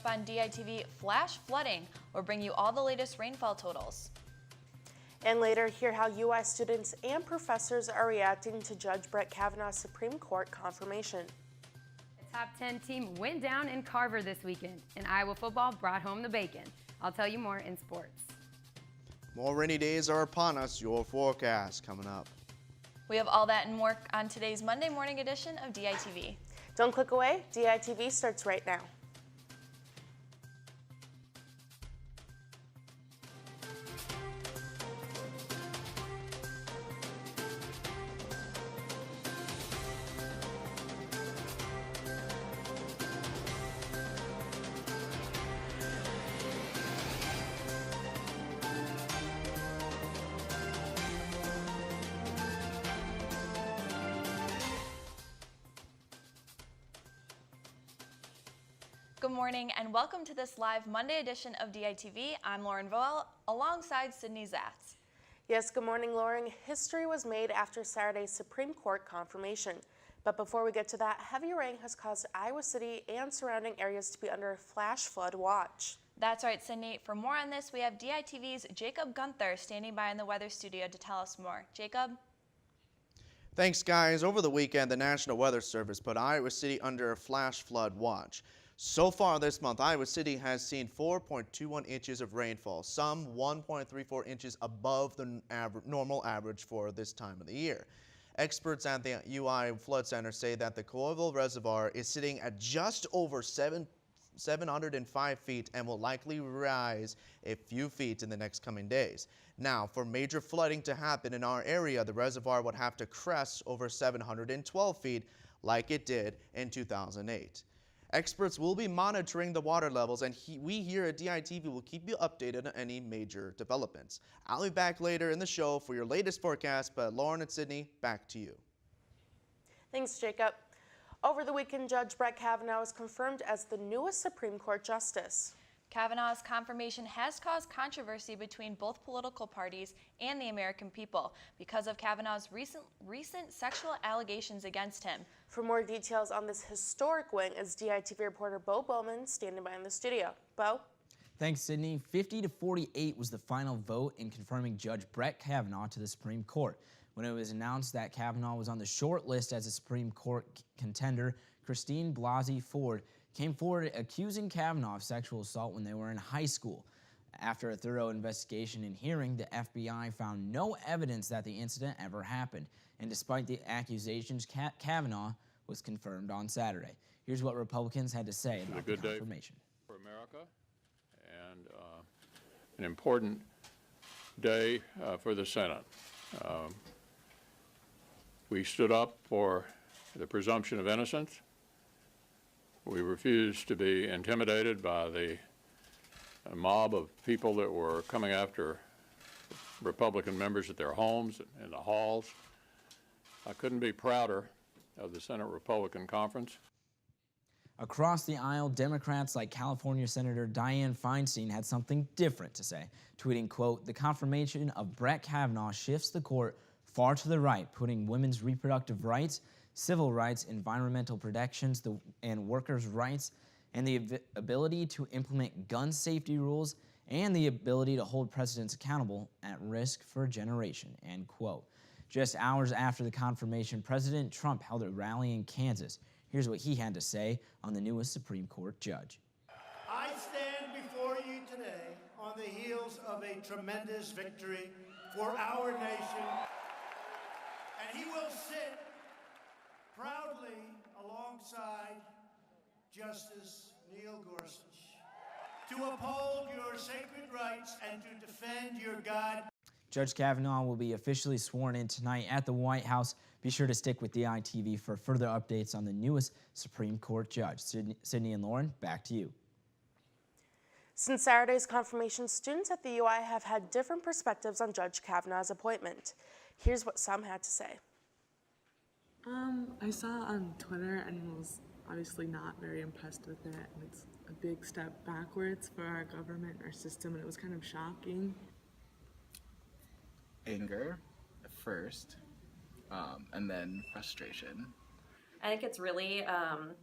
up on DITV, flash flooding. We'll bring you all the latest rainfall totals. And later, hear how UI students and professors are reacting to Judge Brett Cavanaugh's Supreme Court confirmation. The top 10 team went down in Carver this weekend, and Iowa football brought home the bacon. I'll tell you more in sports. More rainy days are upon us. Your forecast coming up. We have all that and more on today's Monday morning edition of DITV. Don't click away. DITV starts right now. Good morning and welcome to this live Monday edition of DITV. I'm Lauren Voel alongside Sydney Zatz. Yes, good morning, Lauren. History was made after Saturday's Supreme Court confirmation. But before we get to that, heavy rain has caused Iowa City and surrounding areas to be under flash flood watch. That's right, Sydney. For more on this, we have DITV's Jacob Gunther standing by in the weather studio to tell us more. Jacob? Thanks, guys. Over the weekend, the National Weather Service put Iowa City under a flash flood watch. So far this month, Iowa City has seen 4.21 inches of rainfall, some 1.34 inches above the normal average for this time of the year. Experts at the UI Flood Center say that the Colville Reservoir is sitting at just over 705 feet and will likely rise a few feet in the next coming days. Now, for major flooding to happen in our area, the reservoir would have to crest over 712 feet like it did in 2008. Experts will be monitoring the water levels, and we here at DITV will keep you updated on any major developments. I'll be back later in the show for your latest forecast, but Lauren and Sydney, back to you. Thanks, Jacob. Over the weekend, Judge Brett Cavanaugh was confirmed as the newest Supreme Court justice. Kavanaugh's confirmation has caused controversy between both political parties and the American people because of Kavanaugh's recent sexual allegations against him. For more details on this historic win is DITV reporter Bo Bowman standing by in the studio. Bo? Thanks, Sydney. 50-48 was the final vote in confirming Judge Brett Kavanaugh to the Supreme Court. When it was announced that Kavanaugh was on the short list as a Supreme Court contender, Christine Blasey Ford came forward accusing Kavanaugh of sexual assault when they were in high school. After a thorough investigation and hearing, the FBI found no evidence that the incident ever happened. And despite the accusations, Kavanaugh was confirmed on Saturday. Here's what Republicans had to say about the confirmation. For America, and an important day for the Senate. We stood up for the presumption of innocence. We refused to be intimidated by the mob of people that were coming after Republican members at their homes, in the halls. I couldn't be prouder of the Senate Republican Conference. Across the aisle, Democrats like California Senator Dianne Feinstein had something different to say, tweeting, quote, "The confirmation of Brett Kavanaugh shifts the court far to the right, putting women's reproductive rights, civil rights, environmental protections, and workers' rights, and the ability to implement gun safety rules, and the ability to hold presidents accountable at risk for a generation," end quote. Just hours after the confirmation, President Trump held a rally in Kansas. Here's what he had to say on the newest Supreme Court judge. I stand before you today on the heels of a tremendous victory for our nation, and he will sit proudly alongside Justice Neil Gorsuch to uphold your sacred rights and to defend your God. Judge Kavanaugh will be officially sworn in tonight at the White House. Be sure to stick with DITV for further updates on the newest Supreme Court judge. Sydney and Lauren, back to you. Since Saturday's confirmation, students at the UI have had different perspectives on Judge Kavanaugh's appointment. Here's what some had to say. I saw on Twitter and was obviously not very impressed with it. And it's a big step backwards for our government, our system, and it was kind of shocking. Anger at first, and then frustration. I think it's really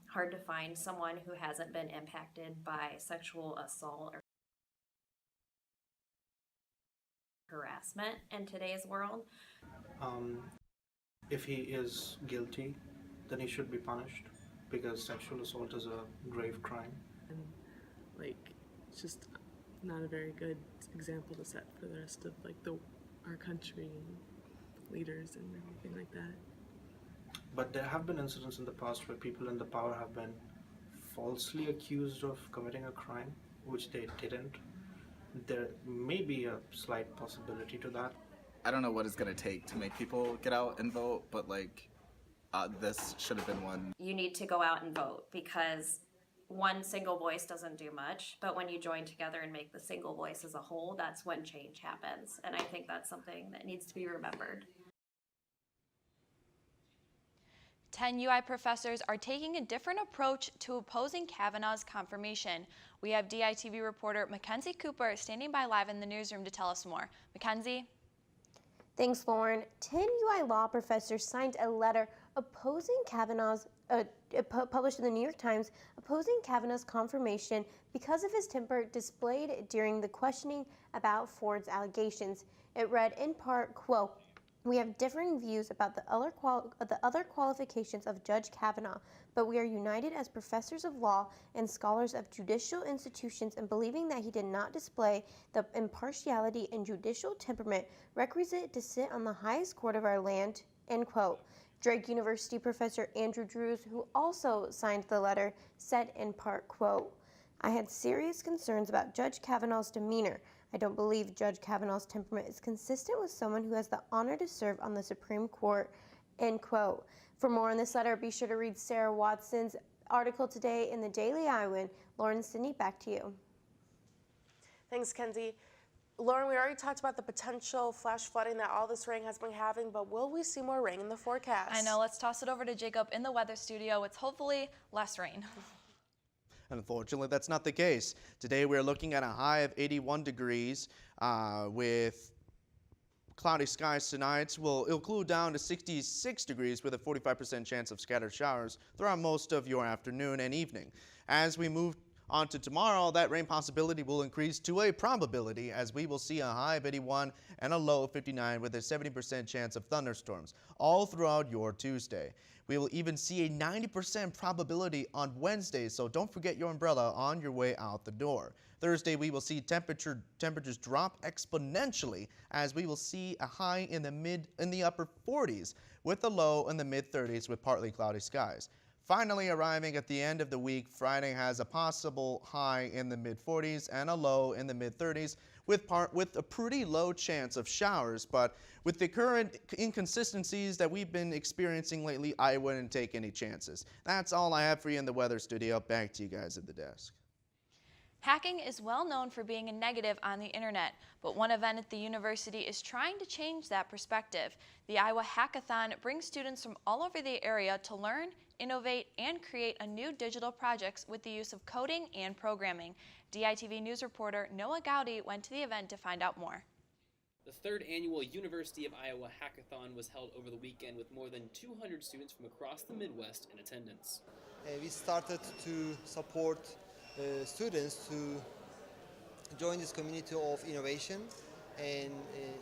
hard to find someone who hasn't been impacted by sexual assault or harassment in today's world. If he is guilty, then he should be punished because sexual assault is a grave crime. And like, it's just not a very good example to set for the rest of like our country and leaders and everything like that. But there have been incidents in the past where people in the power have been falsely accused of committing a crime, which they didn't. There may be a slight possibility to that. I don't know what it's going to take to make people get out and vote, but like this should have been one. You need to go out and vote because one single voice doesn't do much, but when you join together and make the single voice as a whole, that's when change happens. And I think that's something that needs to be remembered. 10 UI professors are taking a different approach to opposing Cavanaugh's confirmation. We have DITV reporter Mackenzie Cooper standing by live in the newsroom to tell us more. Mackenzie? Thanks, Lauren. 10 UI law professors signed a letter opposing Cavanaugh's, published in the New York Times, opposing Cavanaugh's confirmation because of his temper displayed during the questioning about Ford's allegations. It read in part, quote, "We have differing views about the other qualifications of Judge Kavanaugh, but we are united as professors of law and scholars of judicial institutions in believing that he did not display the impartiality and judicial temperament requisite to sit on the highest court of our land," end quote. Drake University professor Andrew Drews, who also signed the letter, said in part, quote, "I had serious concerns about Judge Kavanaugh's demeanor. I don't believe Judge Kavanaugh's temperament is consistent with someone who has the honor to serve on the Supreme Court," end quote. For more on this letter, be sure to read Sarah Watson's article today in the Daily Iowan. Lauren and Sydney, back to you. Thanks, Kenzie. Lauren, we already talked about the potential flash flooding that all this rain has been having, but will we see more rain in the forecast? I know, let's toss it over to Jacob in the weather studio. It's hopefully less rain. Unfortunately, that's not the case. Today we're looking at a high of 81 degrees with cloudy skies tonight. It'll cool down to 66 degrees with a 45% chance of scattered showers throughout most of your afternoon and evening. As we move on to tomorrow, that rain possibility will increase to a probability as we will see a high of 81 and a low of 59 with a 70% chance of thunderstorms all throughout your Tuesday. We will even see a 90% probability on Wednesday, so don't forget your umbrella on your way out the door. Thursday, we will see temperatures drop exponentially as we will see a high in the upper 40s with a low in the mid 30s with partly cloudy skies. Finally, arriving at the end of the week, Friday has a possible high in the mid 40s and a low in the mid 30s with a pretty low chance of showers. But with the current inconsistencies that we've been experiencing lately, I wouldn't take any chances. That's all I have for you in the weather studio. Back to you guys at the desk. Hacking is well known for being a negative on the internet, but one event at the university is trying to change that perspective. The Iowa Hackathon brings students from all over the area to learn, innovate, and create a new digital projects with the use of coding and programming. DITV News reporter Noah Gowdy went to the event to find out more. The third annual University of Iowa Hackathon was held over the weekend with more than 200 students from across the Midwest in attendance. We started to support students to join this community of innovation and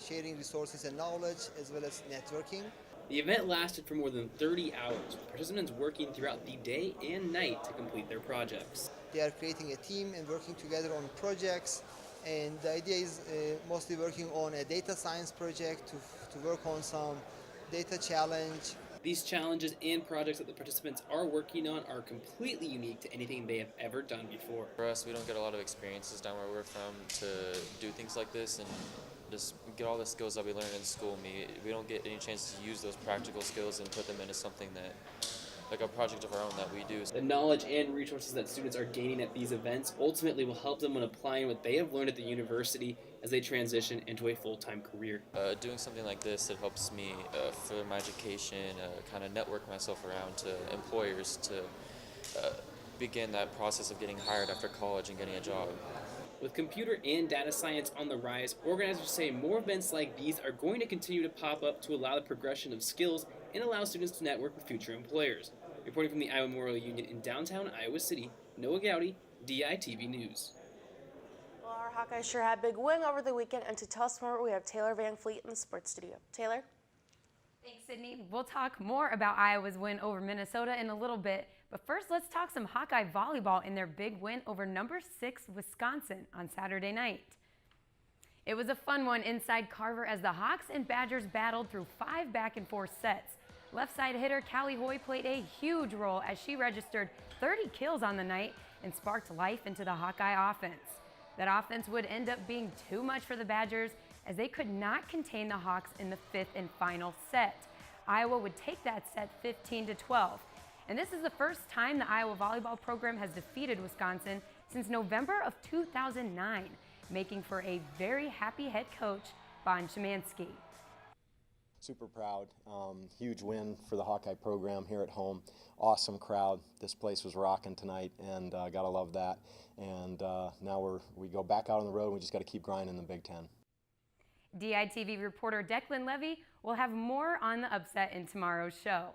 sharing resources and knowledge as well as networking. The event lasted for more than 30 hours, with participants working throughout the day and night to complete their projects. They are creating a team and working together on projects, and the idea is mostly working on a data science project to work on some data challenge. These challenges and projects that the participants are working on are completely unique to anything they have ever done before. For us, we don't get a lot of experiences down where we're from to do things like this and just get all the skills that we learned in school. We don't get any chance to use those practical skills and put them into something that, like a project of our own that we do. The knowledge and resources that students are gaining at these events ultimately will help them when applying what they have learned at the university as they transition into a full-time career. Doing something like this, it helps me further my education, kind of network myself around to employers to begin that process of getting hired after college and getting a job. With computer and data science on the rise, organizers say more events like these are going to continue to pop up to allow the progression of skills and allow students to network with future employers. Reporting from the Iowa Memorial Union in downtown Iowa City, Noah Gowdy, DITV News. Well, our Hawkeyes sure had a big win over the weekend, and to tell us more, we have Taylor Van Fleet in the sports studio. Taylor? Thanks, Sydney. We'll talk more about Iowa's win over Minnesota in a little bit, but first let's talk some Hawkeye volleyball in their big win over number 6 Wisconsin on Saturday night. It was a fun one inside Carver as the Hawks and Badgers battled through 5 back-and-forth sets. Left side hitter Callie Hoy played a huge role as she registered 30 kills on the night and sparked life into the Hawkeye offense. That offense would end up being too much for the Badgers as they could not contain the Hawks in the 5th and final set. Iowa would take that set 15-12. And this is the first time the Iowa volleyball program has defeated Wisconsin since November of 2009, making for a very happy head coach, Bon Szymanski. Super proud. Huge win for the Hawkeye program here at home. Awesome crowd. This place was rocking tonight, and gotta love that. And now we go back out on the road, and we just got to keep grinding in the Big Ten. DITV reporter Declan Levy will have more on the upset in tomorrow's show.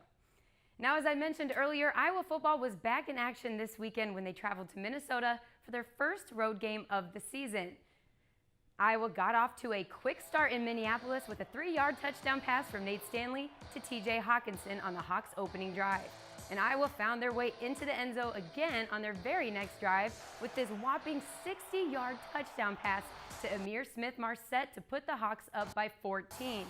Now, as I mentioned earlier, Iowa football was back in action this weekend when they traveled to Minnesota for their first road game of the season. Iowa got off to a quick start in Minneapolis with a 3-yard touchdown pass from Nate Stanley to TJ Hawkinson on the Hawks' opening drive. And Iowa found their way into the end zone again on their very next drive with this whopping 60-yard touchdown pass to Amir Smith-Marset to put the Hawks up by 14.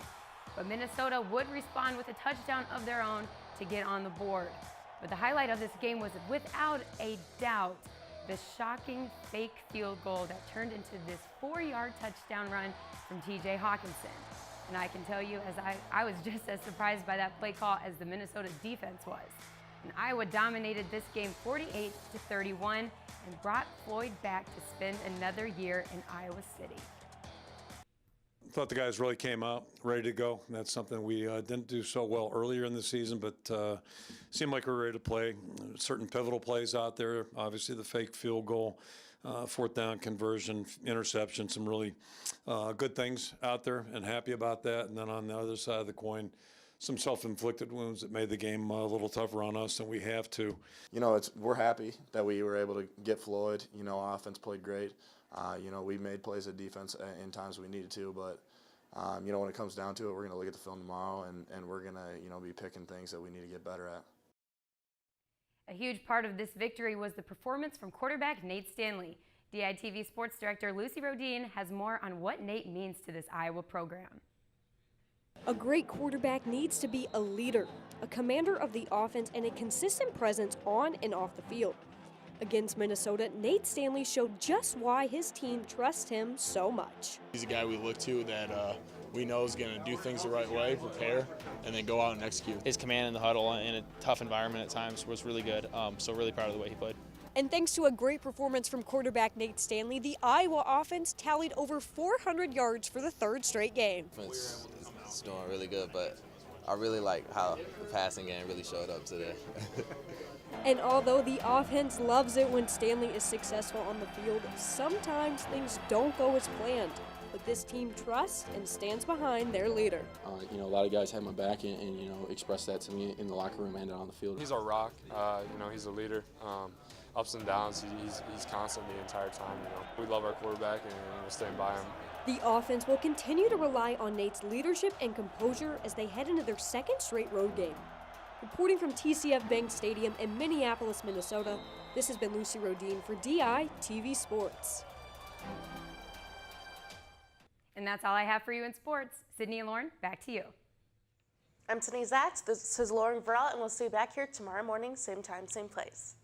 But Minnesota would respond with a touchdown of their own to get on the board. But the highlight of this game was, without a doubt, the shocking fake field goal that turned into this 4-yard touchdown run from TJ Hawkinson. And I can tell you, as I was just as surprised by that play call as the Minnesota defense was. And Iowa dominated this game 48-31 and brought Floyd back to spend another year in Iowa City. Thought the guys really came out ready to go. That's something we didn't do so well earlier in the season, but seemed like we were ready to play. Certain pivotal plays out there, obviously the fake field goal, 4th down conversion, interception, some really good things out there, and happy about that. And then on the other side of the coin, some self-inflicted wounds that made the game a little tougher on us than we have to. You know, we're happy that we were able to get Floyd. You know, offense played great. You know, we made plays at defense in times we needed to, but, you know, when it comes down to it, we're going to look at the film tomorrow, and we're going to, you know, be picking things that we need to get better at. A huge part of this victory was the performance from quarterback Nate Stanley. DITV Sports Director Lucy Rodin has more on what Nate means to this Iowa program. A great quarterback needs to be a leader, a commander of the offense, and a consistent presence on and off the field. Against Minnesota, Nate Stanley showed just why his team trusts him so much. He's a guy we look to that we know is going to do things the right way, prepare, and then go out and execute. His command in the huddle in a tough environment at times was really good, so really proud of the way he played. And thanks to a great performance from quarterback Nate Stanley, the Iowa offense tallied over 400 yards for the 3rd straight game. It's doing really good, but I really like how the passing game really showed up today. And although the offense loves it when Stanley is successful on the field, sometimes things don't go as planned. But this team trusts and stands behind their leader. You know, a lot of guys had my back and you know, expressed that to me in the locker room and on the field. He's our rock. You know, he's a leader. Ups and downs, he's constant the entire time. You know, we love our quarterback and we'll stand by him. The offense will continue to rely on Nate's leadership and composure as they head into their 2nd straight road game. Reporting from TCF Bank Stadium in Minneapolis, Minnesota, this has been Lucy Rodin for DITV Sports. And that's all I have for you in sports. Sydney and Lauren, back to you. I'm Sydney Zatz. This is Lauren Varela, and we'll see you back here tomorrow morning, same time, same place.